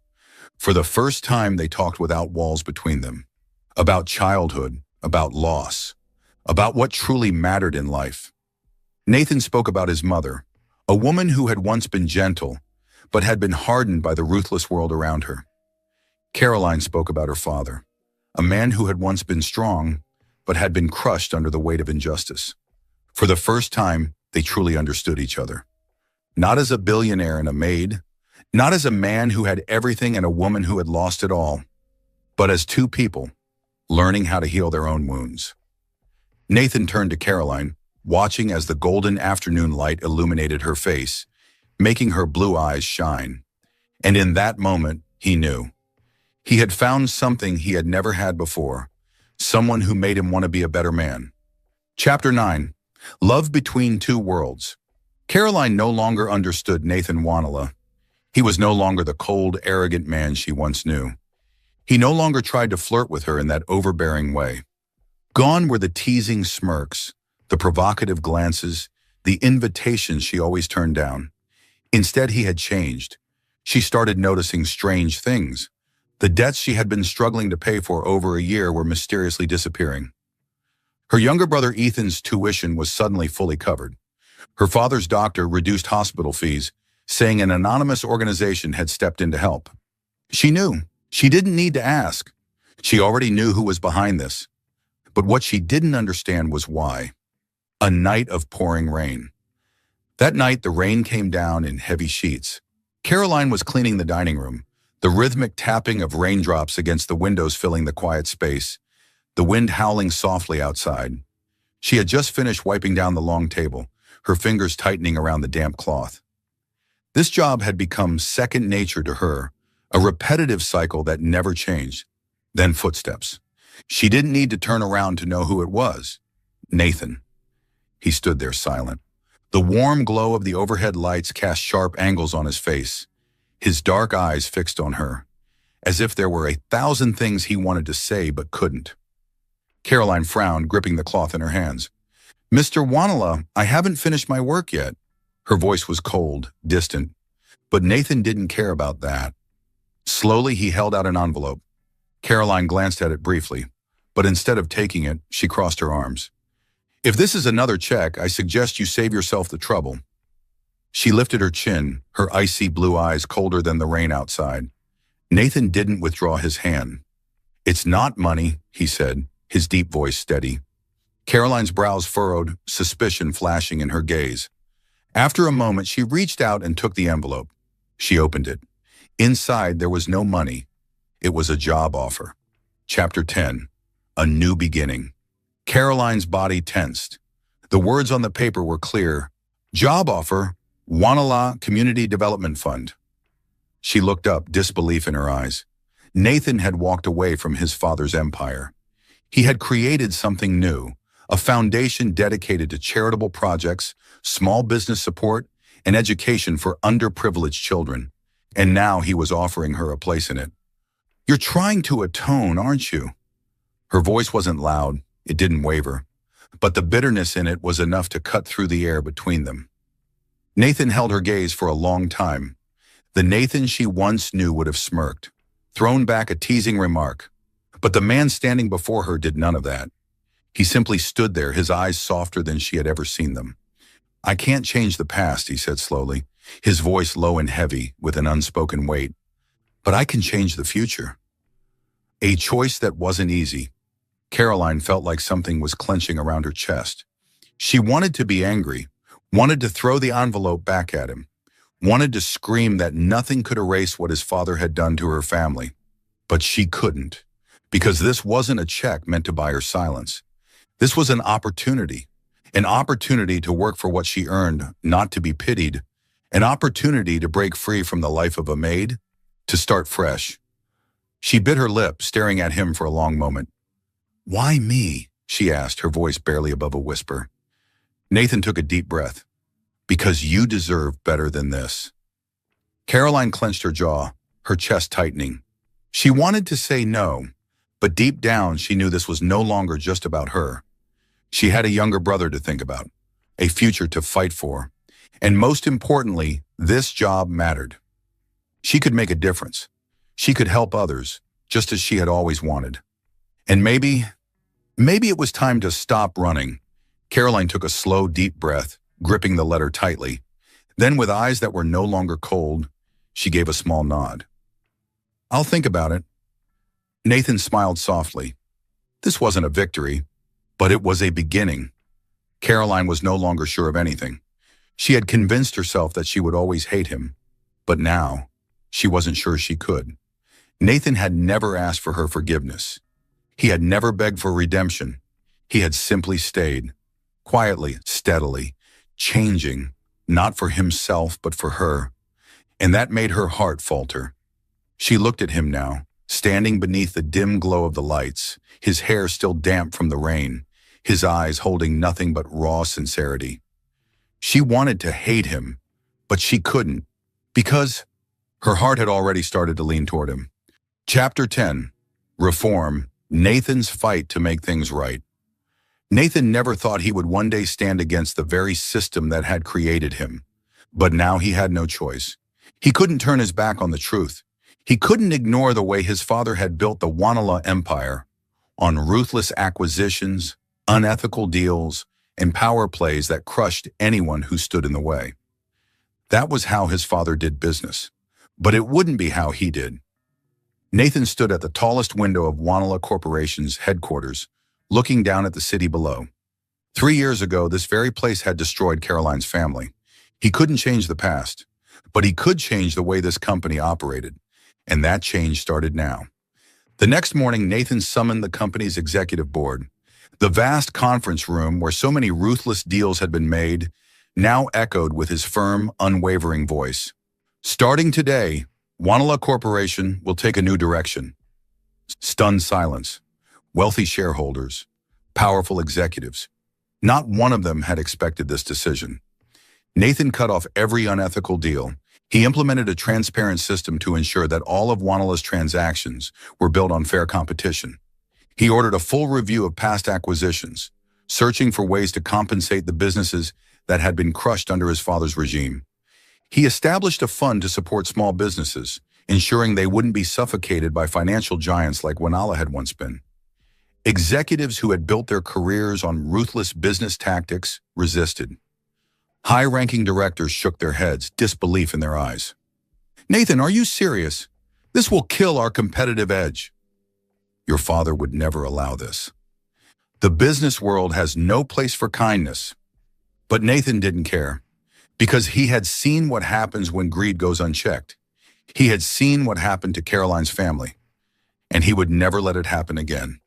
For the first time, they talked without walls between them. About childhood, about loss, about what truly mattered in life. Nathan spoke about his mother, a woman who had once been gentle, but had been hardened by the ruthless world around her. Caroline spoke about her father, a man who had once been strong, but had been crushed under the weight of injustice. For the first time, they truly understood each other. Not as a billionaire and a maid, not as a man who had everything and a woman who had lost it all, but as two people, learning how to heal their own wounds. Nathan turned to Caroline, watching as the golden afternoon light illuminated her face, making her blue eyes shine. And in that moment, he knew. He had found something he had never had before, someone who made him want to be a better man. Chapter 9. Love Between Two Worlds. Caroline no longer understood Nathan Wanala. He was no longer the cold, arrogant man she once knew. He no longer tried to flirt with her in that overbearing way. Gone were the teasing smirks, the provocative glances, the invitations she always turned down. Instead, he had changed. She started noticing strange things. The debts she had been struggling to pay for over a year were mysteriously disappearing. Her younger brother Ethan's tuition was suddenly fully covered. Her father's doctor reduced hospital fees, saying an anonymous organization had stepped in to help. She knew. She didn't need to ask. She already knew who was behind this. But what she didn't understand was why. A night of pouring rain. That night, the rain came down in heavy sheets. Caroline was cleaning the dining room, the rhythmic tapping of raindrops against the windows filling the quiet space, the wind howling softly outside. She had just finished wiping down the long table, her fingers tightening around the damp cloth. This job had become second nature to her, a repetitive cycle that never changed. Then footsteps. She didn't need to turn around to know who it was. Nathan. He stood there silent, The warm glow of the overhead lights cast sharp angles on his face, his dark eyes fixed on her, as if there were 1,000 things he wanted to say but couldn't. Caroline frowned, gripping the cloth in her hands. "Mr. Wanala, I haven't finished my work yet." Her voice was cold, distant, but Nathan didn't care about that. Slowly, he held out an envelope. Caroline glanced at it briefly, but instead of taking it, she crossed her arms. "If this is another check, I suggest you save yourself the trouble." She lifted her chin, her icy blue eyes colder than the rain outside. Nathan didn't withdraw his hand. "It's not money," he said, his deep voice steady. Caroline's brows furrowed, suspicion flashing in her gaze. After a moment, she reached out and took the envelope. She opened it. Inside, there was no money. It was a job offer. Chapter 10. A New Beginning. Caroline's body tensed. The words on the paper were clear. Job offer, Wanala Community Development Fund. She looked up, disbelief in her eyes. Nathan had walked away from his father's empire. He had created something new, a foundation dedicated to charitable projects, small business support, and education for underprivileged children. And now he was offering her a place in it. "You're trying to atone, aren't you?" Her voice wasn't loud, it didn't waver, but the bitterness in it was enough to cut through the air between them. Nathan held her gaze for a long time. The Nathan she once knew would have smirked, thrown back a teasing remark. But the man standing before her did none of that. He simply stood there, his eyes softer than she had ever seen them. "I can't change the past," he said slowly, his voice low and heavy with an unspoken weight. "But I can change the future." A choice that wasn't easy. Caroline felt like something was clenching around her chest. She wanted to be angry, wanted to throw the envelope back at him, wanted to scream that nothing could erase what his father had done to her family. But she couldn't, because this wasn't a check meant to buy her silence. This was an opportunity to work for what she earned, not to be pitied, an opportunity to break free from the life of a maid, to start fresh. She bit her lip, staring at him for a long moment. "Why me?" she asked, her voice barely above a whisper. Nathan took a deep breath. "Because you deserve better than this." Caroline clenched her jaw, her chest tightening. She wanted to say no, but deep down she knew this was no longer just about her. She had a younger brother to think about, a future to fight for, and most importantly, this job mattered. She could make a difference. She could help others, just as she had always wanted. And maybe it was time to stop running. Caroline took a slow, deep breath, gripping the letter tightly. Then, with eyes that were no longer cold, she gave a small nod. "I'll think about it." Nathan smiled softly. This wasn't a victory, but it was a beginning. Caroline was no longer sure of anything. She had convinced herself that she would always hate him, but now she wasn't sure she could. Nathan had never asked for her forgiveness. He had never begged for redemption. He had simply stayed, quietly, steadily, changing, not for himself, but for her. And that made her heart falter. She looked at him now, standing beneath the dim glow of the lights, his hair still damp from the rain, his eyes holding nothing but raw sincerity. She wanted to hate him, but she couldn't, because her heart had already started to lean toward him. Chapter 10. Reform, Nathan's fight to make things right. Nathan never thought he would one day stand against the very system that had created him. But now he had no choice. He couldn't turn his back on the truth. He couldn't ignore the way his father had built the Wanala empire, on ruthless acquisitions, unethical deals, and power plays that crushed anyone who stood in the way. That was how his father did business, but it wouldn't be how he did. Nathan stood at the tallest window of Wanala Corporation's headquarters, looking down at the city below. 3 years ago, this very place had destroyed Caroline's family. He couldn't change the past, but he could change the way this company operated, and that change started now. The next morning, Nathan summoned the company's executive board. The vast conference room where so many ruthless deals had been made now echoed with his firm, unwavering voice. "Starting today, Wanala Corporation will take a new direction." Stunned silence. Wealthy shareholders, powerful executives. Not one of them had expected this decision. Nathan cut off every unethical deal. He implemented a transparent system to ensure that all of Wanala's transactions were built on fair competition. He ordered a full review of past acquisitions, searching for ways to compensate the businesses that had been crushed under his father's regime. He established a fund to support small businesses, ensuring they wouldn't be suffocated by financial giants like Wanala had once been. Executives who had built their careers on ruthless business tactics resisted. High-ranking directors shook their heads, disbelief in their eyes. "Nathan, are you serious? This will kill our competitive edge." "Your father would never allow this. The business world has no place for kindness." But Nathan didn't care, because he had seen what happens when greed goes unchecked. He had seen what happened to Caroline's family, and he would never let it happen again.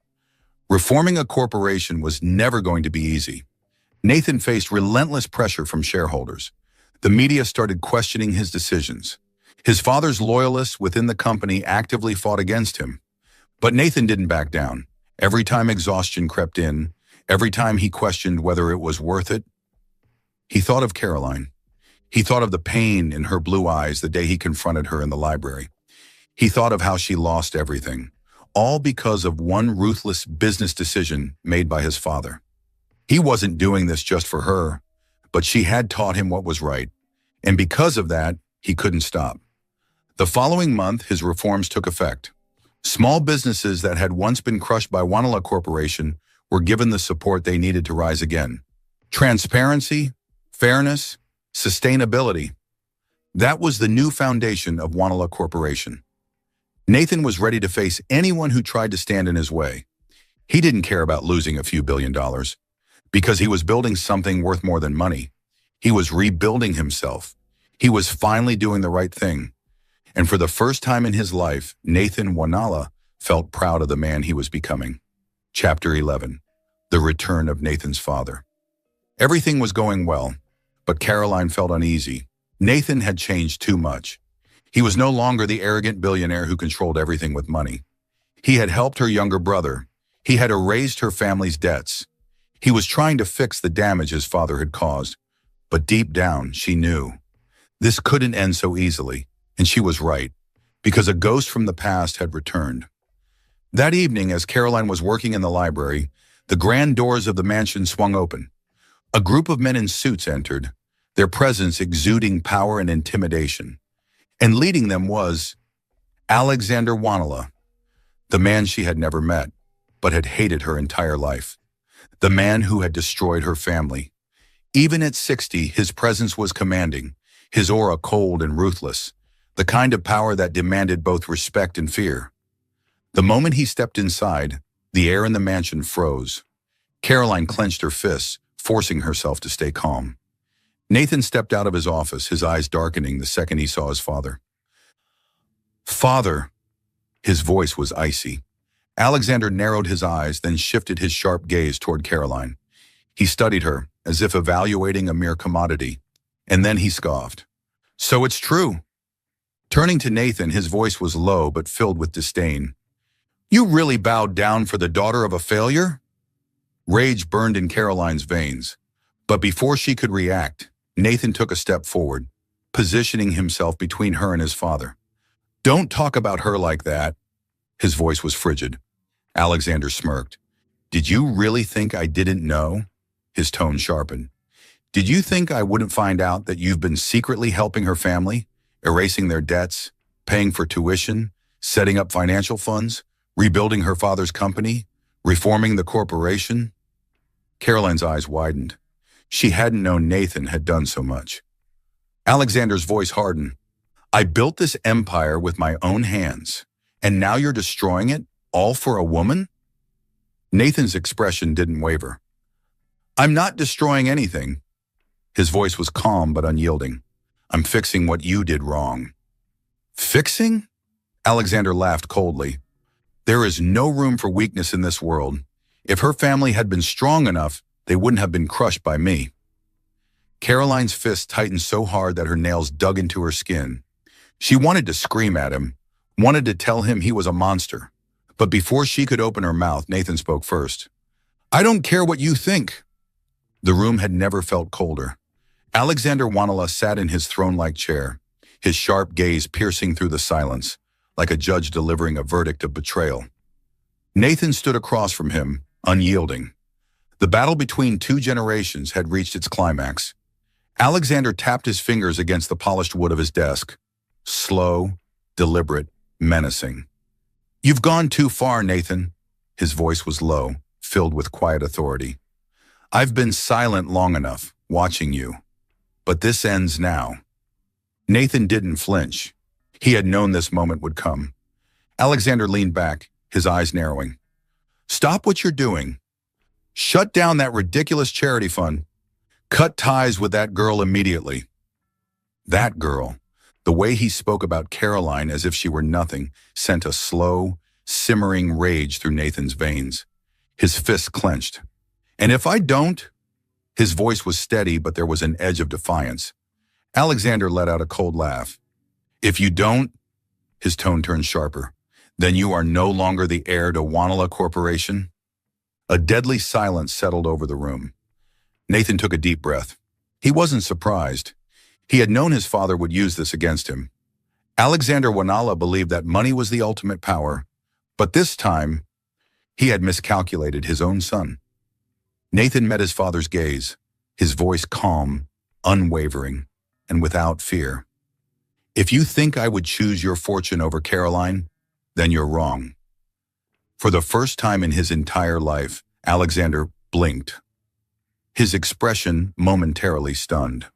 Reforming a corporation was never going to be easy. Nathan faced relentless pressure from shareholders. The media started questioning his decisions. His father's loyalists within the company actively fought against him. But Nathan didn't back down. Every time exhaustion crept in, every time he questioned whether it was worth it, he thought of Caroline. He thought of the pain in her blue eyes the day he confronted her in the library. He thought of how she lost everything, all because of one ruthless business decision made by his father. He wasn't doing this just for her, but she had taught him what was right, and because of that, he couldn't stop. The following month, his reforms took effect. Small businesses that had once been crushed by Wanala Corporation were given the support they needed to rise again. Transparency, fairness, sustainability. That was the new foundation of Wanala Corporation. Nathan was ready to face anyone who tried to stand in his way. He didn't care about losing a few $1 billion, because he was building something worth more than money. He was rebuilding himself. He was finally doing the right thing. And for the first time in his life, Nathan Wanala felt proud of the man he was becoming. Chapter 11. The Return of Nathan's Father. Everything was going well, but Caroline felt uneasy. Nathan had changed too much. He was no longer the arrogant billionaire who controlled everything with money. He had helped her younger brother. He had erased her family's debts. He was trying to fix the damage his father had caused. But deep down, she knew this couldn't end so easily, and she was right, because a ghost from the past had returned. That evening, as Caroline was working in the library, the grand doors of the mansion swung open. A group of men in suits entered, their presence exuding power and intimidation. And leading them was Alexander Wanala, the man she had never met, but had hated her entire life. The man who had destroyed her family. Even at 60, his presence was commanding, his aura cold and ruthless, the kind of power that demanded both respect and fear. The moment he stepped inside, the air in the mansion froze. Caroline clenched her fists, forcing herself to stay calm. Nathan stepped out of his office, his eyes darkening the second he saw his father. "Father!" His voice was icy. Alexander narrowed his eyes, then shifted his sharp gaze toward Caroline. He studied her, as if evaluating a mere commodity, and then he scoffed. "So it's true." Turning to Nathan, his voice was low but filled with disdain. "You really bowed down for the daughter of a failure?" Rage burned in Caroline's veins, but before she could react, Nathan took a step forward, positioning himself between her and his father. "Don't talk about her like that." His voice was frigid. Alexander smirked. "Did you really think I didn't know?" His tone sharpened. "Did you think I wouldn't find out that you've been secretly helping her family, erasing their debts, paying for tuition, setting up financial funds, rebuilding her father's company, reforming the corporation?" Caroline's eyes widened. She hadn't known Nathan had done so much. Alexander's voice hardened. "I built this empire with my own hands, and now you're destroying it, all for a woman?" Nathan's expression didn't waver. "I'm not destroying anything." His voice was calm but unyielding. "I'm fixing what you did wrong." "Fixing?" Alexander laughed coldly. "There is no room for weakness in this world. If her family had been strong enough, they wouldn't have been crushed by me." Caroline's fist tightened so hard that her nails dug into her skin. She wanted to scream at him, wanted to tell him he was a monster. But before she could open her mouth, Nathan spoke first. "I don't care what you think." The room had never felt colder. Alexander Wanala sat in his throne-like chair, his sharp gaze piercing through the silence, like a judge delivering a verdict of betrayal. Nathan stood across from him, unyielding. The battle between two generations had reached its climax. Alexander tapped his fingers against the polished wood of his desk. Slow, deliberate, menacing. "You've gone too far, Nathan." His voice was low, filled with quiet authority. "I've been silent long enough, watching you. But this ends now." Nathan didn't flinch. He had known this moment would come. Alexander leaned back, his eyes narrowing. "Stop what you're doing. Shut down that ridiculous charity fund. Cut ties with that girl immediately." That girl, the way he spoke about Caroline as if she were nothing, sent a slow, simmering rage through Nathan's veins. His fists clenched. "And if I don't?" His voice was steady, but there was an edge of defiance. Alexander let out a cold laugh. "If you don't," his tone turned sharper, "then you are no longer the heir to Wanala Corporation." A deadly silence settled over the room. Nathan took a deep breath. He wasn't surprised. He had known his father would use this against him. Alexander Wanala believed that money was the ultimate power, but this time, he had miscalculated his own son. Nathan met his father's gaze, his voice calm, unwavering, and without fear. "If you think I would choose your fortune over Caroline, then you're wrong." For the first time in his entire life, Alexander blinked. His expression momentarily stunned.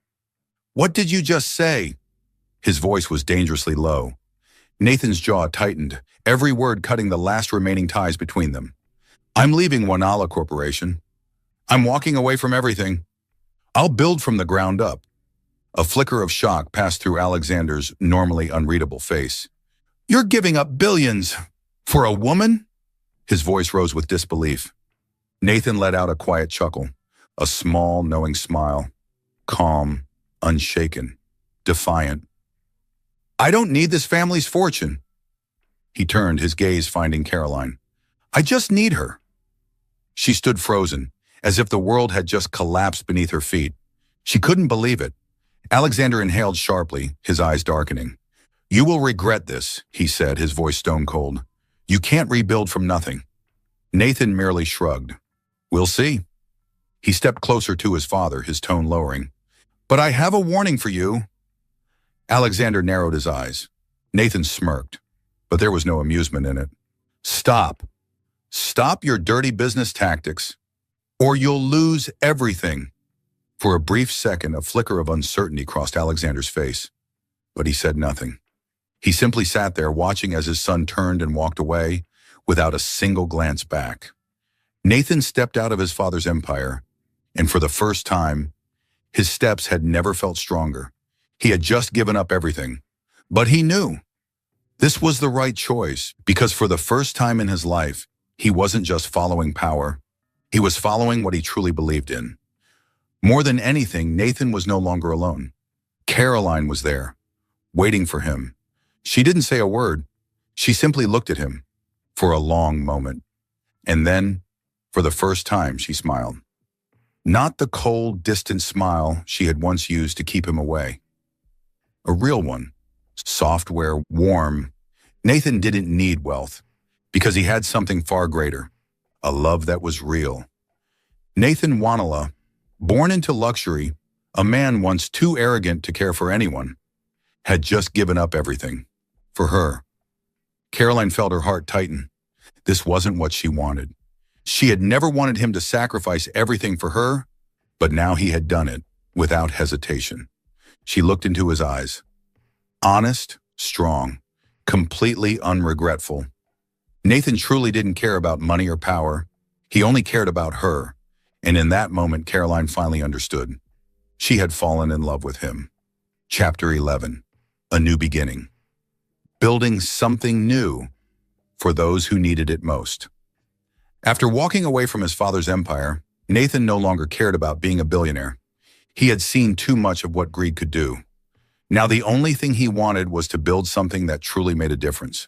"What did you just say?" His voice was dangerously low. Nathan's jaw tightened, every word cutting the last remaining ties between them. "I'm leaving Wanala Corporation. I'm walking away from everything. I'll build from the ground up." A flicker of shock passed through Alexander's normally unreadable face. "You're giving up billions for a woman?" His voice rose with disbelief. Nathan let out a quiet chuckle, a small, knowing smile, calm, unshaken, defiant. "I don't need this family's fortune." He turned, his gaze finding Caroline. "I just need her." She stood frozen, as if the world had just collapsed beneath her feet. She couldn't believe it. Alexander inhaled sharply, his eyes darkening. "You will regret this," he said, his voice stone cold. "You can't rebuild from nothing." Nathan merely shrugged. "We'll see." He stepped closer to his father, his tone lowering. "But I have a warning for you." Alexander narrowed his eyes. Nathan smirked, but there was no amusement in it. "Stop. Stop your dirty business tactics, or you'll lose everything." For a brief second, a flicker of uncertainty crossed Alexander's face, but he said nothing. He simply sat there watching as his son turned and walked away without a single glance back. Nathan stepped out of his father's empire, and for the first time, his steps had never felt stronger. He had just given up everything, but he knew this was the right choice because for the first time in his life, he wasn't just following power. He was following what he truly believed in. More than anything, Nathan was no longer alone. Caroline was there, waiting for him. She didn't say a word. She simply looked at him for a long moment. And then, for the first time, she smiled. Not the cold, distant smile she had once used to keep him away. A real one. Software, warm. Nathan didn't need wealth because he had something far greater. A love that was real. Nathan Wanala, born into luxury, a man once too arrogant to care for anyone, had just given up everything. For her. Caroline felt her heart tighten. This wasn't what she wanted. She had never wanted him to sacrifice everything for her, but now he had done it without hesitation. She looked into his eyes. Honest, strong, completely unregretful. Nathan truly didn't care about money or power. He only cared about her. And in that moment, Caroline finally understood. She had fallen in love with him. Chapter 11. A New Beginning. Building something new for those who needed it most. After walking away from his father's empire, Nathan no longer cared about being a billionaire. He had seen too much of what greed could do. Now the only thing he wanted was to build something that truly made a difference.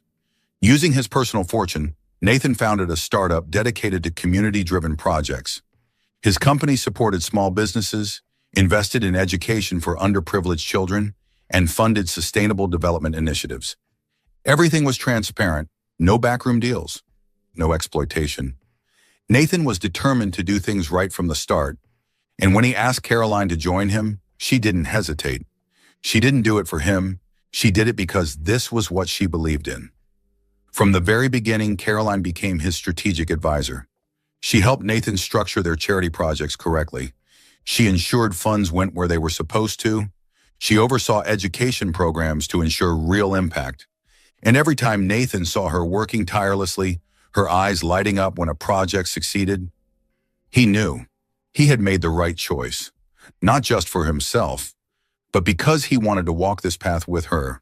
Using his personal fortune, Nathan founded a startup dedicated to community-driven projects. His company supported small businesses, invested in education for underprivileged children, and funded sustainable development initiatives. Everything was transparent, no backroom deals, no exploitation. Nathan was determined to do things right from the start, and when he asked Caroline to join him, she didn't hesitate. She didn't do it for him, she did it because this was what she believed in. From the very beginning, Caroline became his strategic advisor. She helped Nathan structure their charity projects correctly. She ensured funds went where they were supposed to. She oversaw education programs to ensure real impact. And every time Nathan saw her working tirelessly, her eyes lighting up when a project succeeded, he knew he had made the right choice, not just for himself, but because he wanted to walk this path with her.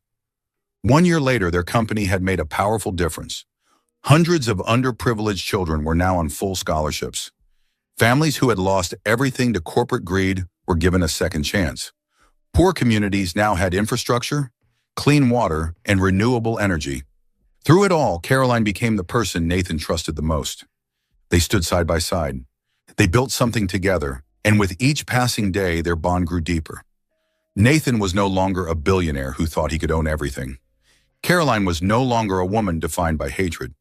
1 year later, their company had made a powerful difference. Hundreds of underprivileged children were now on full scholarships. Families who had lost everything to corporate greed were given a second chance. Poor communities now had infrastructure, clean water, and renewable energy. Through it all, Caroline became the person Nathan trusted the most. They stood side by side. They built something together, and with each passing day, their bond grew deeper. Nathan was no longer a billionaire who thought he could own everything. Caroline was no longer a woman defined by hatred.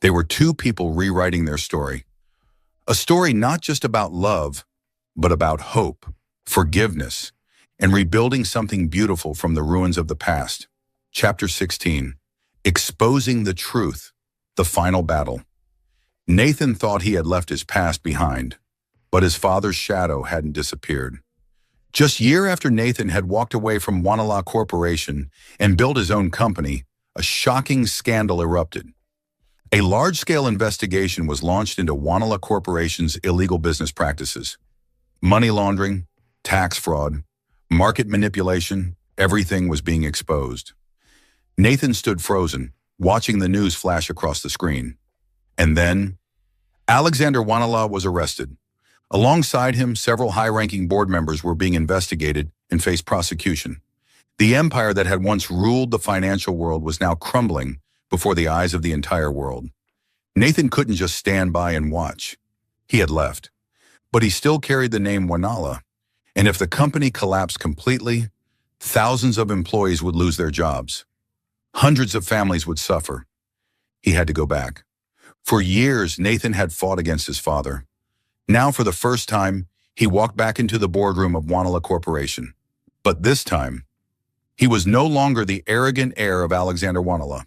They were two people rewriting their story. A story not just about love, but about hope, forgiveness, and rebuilding something beautiful from the ruins of the past. Chapter 16, Exposing the Truth, the Final Battle. Nathan thought he had left his past behind, but his father's shadow hadn't disappeared. Just year after Nathan had walked away from Wanala Corporation and built his own company, a shocking scandal erupted. A large-scale investigation was launched into Wanala Corporation's illegal business practices. Money laundering, tax fraud, market manipulation, everything was being exposed. Nathan stood frozen, watching the news flash across the screen. And then, Alexander Wanala was arrested. Alongside him, several high-ranking board members were being investigated and faced prosecution. The empire that had once ruled the financial world was now crumbling before the eyes of the entire world. Nathan couldn't just stand by and watch. He had left. But he still carried the name Wanala, and if the company collapsed completely, thousands of employees would lose their jobs. Hundreds of families would suffer. He had to go back. For years, Nathan had fought against his father. Now, for the first time, he walked back into the boardroom of Wanala Corporation. But this time, he was no longer the arrogant heir of Alexander Wanala.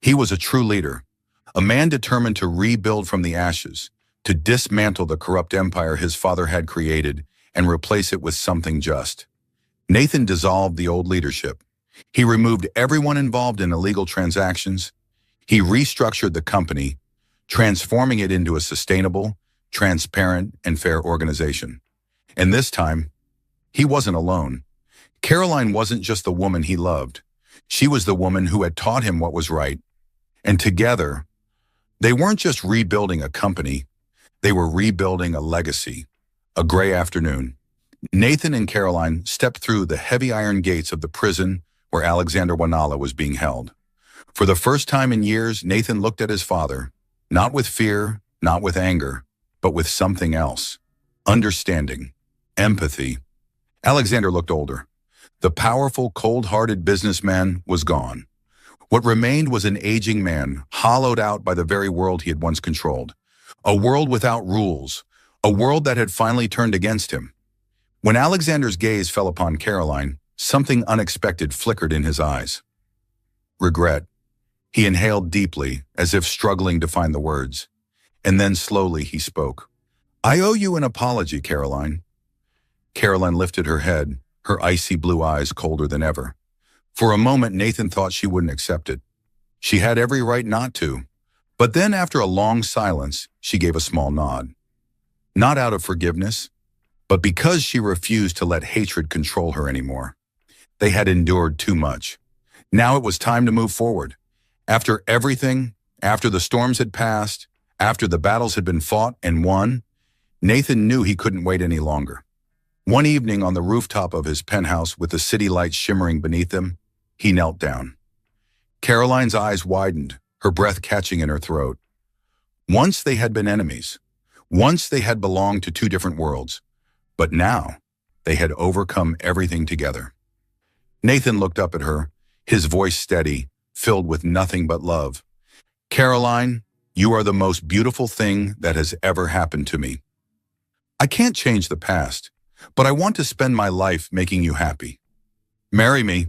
He was a true leader, a man determined to rebuild from the ashes, to dismantle the corrupt empire his father had created and replace it with something just. Nathan dissolved the old leadership. He removed everyone involved in illegal transactions. He restructured the company, transforming it into a sustainable, transparent, and fair organization. And this time, he wasn't alone. Caroline wasn't just the woman he loved. She was the woman who had taught him what was right. And together, they weren't just rebuilding a company, they were rebuilding a legacy. A gray afternoon, Nathan and Caroline stepped through the heavy iron gates of the prison where Alexander Wanala was being held. For the first time in years, Nathan looked at his father, not with fear, not with anger, but with something else. Understanding, empathy. Alexander looked older. The powerful, cold-hearted businessman was gone. What remained was an aging man, hollowed out by the very world he had once controlled. A world without rules, a world that had finally turned against him. When Alexander's gaze fell upon Caroline, something unexpected flickered in his eyes. Regret. He inhaled deeply, as if struggling to find the words. And then slowly he spoke. "I owe you an apology, Caroline." Caroline lifted her head, her icy blue eyes colder than ever. For a moment, Nathan thought she wouldn't accept it. She had every right not to. But then, after a long silence, she gave a small nod. Not out of forgiveness, but because she refused to let hatred control her anymore. They had endured too much. Now it was time to move forward. After everything, after the storms had passed, after the battles had been fought and won, Nathan knew he couldn't wait any longer. One evening on the rooftop of his penthouse with the city lights shimmering beneath him, he knelt down. Caroline's eyes widened, her breath catching in her throat. Once they had been enemies. Once they had belonged to two different worlds. But now, They had overcome everything together. Nathan looked up at her, his voice steady, filled with nothing but love. Caroline, you are the most beautiful thing that has ever happened to me. I can't change the past, but I want to spend my life making you happy. Marry me.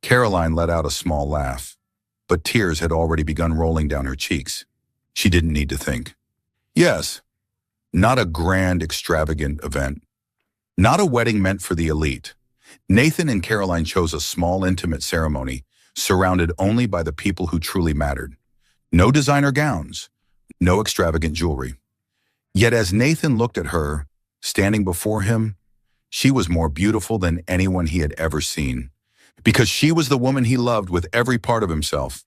Caroline let out a small laugh, but tears had already begun rolling down her cheeks. She didn't need to think. Yes, not a grand, extravagant event. Not a wedding meant for the elite. Nathan and Caroline chose a small, intimate ceremony, surrounded only by the people who truly mattered. No designer gowns, no extravagant jewelry. Yet as Nathan looked at her, standing before him, she was more beautiful than anyone he had ever seen, because she was the woman he loved with every part of himself.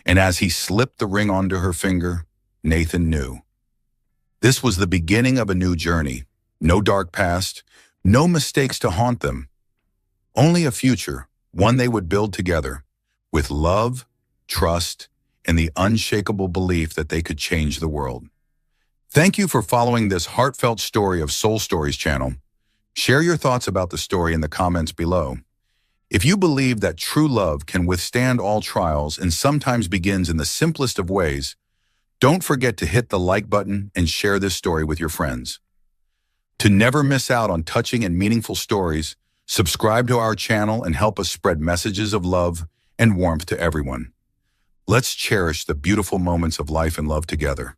And as he slipped the ring onto her finger, Nathan knew. This was the beginning of a new journey. No dark past, no mistakes to haunt them. Only a future, one they would build together, with love, trust, and the unshakable belief that they could change the world. Thank you for following this heartfelt story of Soul Stories channel. Share your thoughts about the story in the comments below. If you believe that true love can withstand all trials and sometimes begins in the simplest of ways, don't forget to hit the like button and share this story with your friends. To never miss out on touching and meaningful stories, subscribe to our channel and help us spread messages of love and warmth to everyone. Let's cherish the beautiful moments of life and love together.